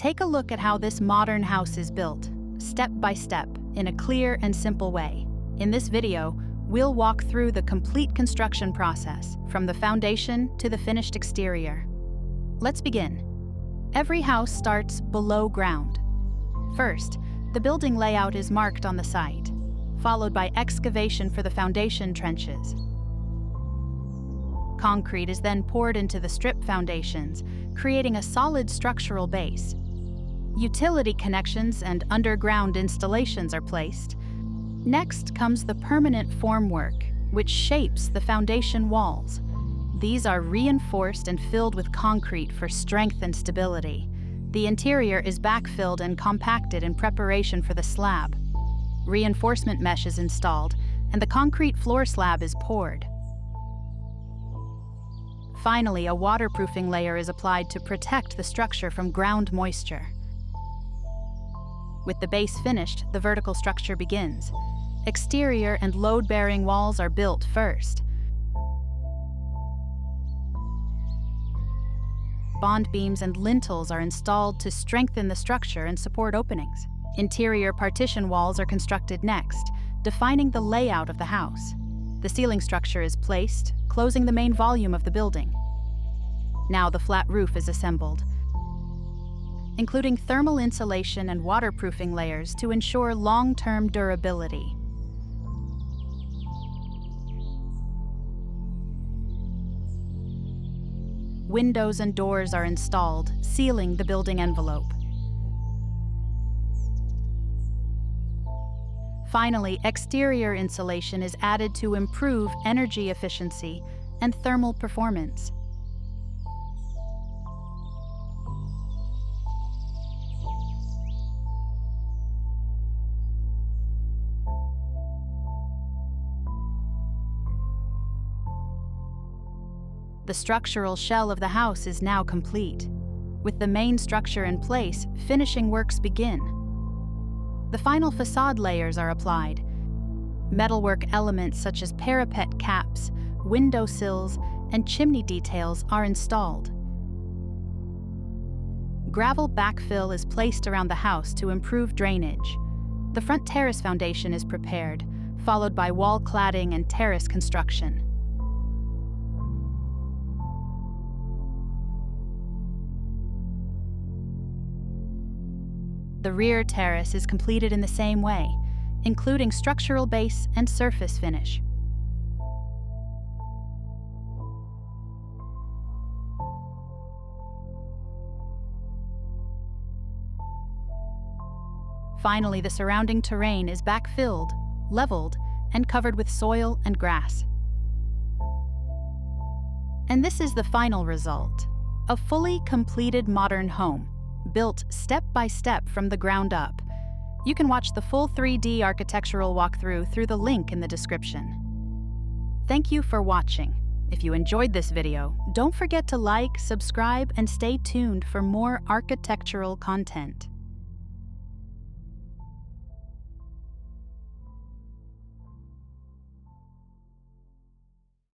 Take a look at how this modern house is built, step by step, in a clear and simple way. In this video, we'll walk through the complete construction process, from the foundation to the finished exterior. Let's begin. Every house starts below ground. First, the building layout is marked on the site, followed by excavation for the foundation trenches. Concrete is then poured into the strip foundations, creating a solid structural base. Utility connections and underground installations are placed. Next comes the permanent formwork, which shapes the foundation walls. These are reinforced and filled with concrete for strength and stability. The interior is backfilled and compacted in preparation for the slab. Reinforcement mesh is installed, and the concrete floor slab is poured. Finally, a waterproofing layer is applied to protect the structure from ground moisture. With the base finished, the vertical structure begins. Exterior and load-bearing walls are built first. Bond beams and lintels are installed to strengthen the structure and support openings. Interior partition walls are constructed next, defining the layout of the house. The ceiling structure is placed, closing the main volume of the building. Now the flat roof is assembled, including thermal insulation and waterproofing layers to ensure long-term durability. Windows and doors are installed, sealing the building envelope. Finally, exterior insulation is added to improve energy efficiency and thermal performance. The structural shell of the house is now complete. With the main structure in place, finishing works begin. The final facade layers are applied. Metalwork elements such as parapet caps, window sills, and chimney details are installed. Gravel backfill is placed around the house to improve drainage. The front terrace foundation is prepared, followed by wall cladding and terrace construction. The rear terrace is completed in the same way, including structural base and surface finish. Finally, the surrounding terrain is backfilled, leveled, and covered with soil and grass. And this is the final result: a fully completed modern home, built step by step from the ground up. You can watch the full 3D architectural walkthrough through the link in the description. Thank you for watching. If you enjoyed this video, don't forget to like, subscribe, and stay tuned for more architectural content.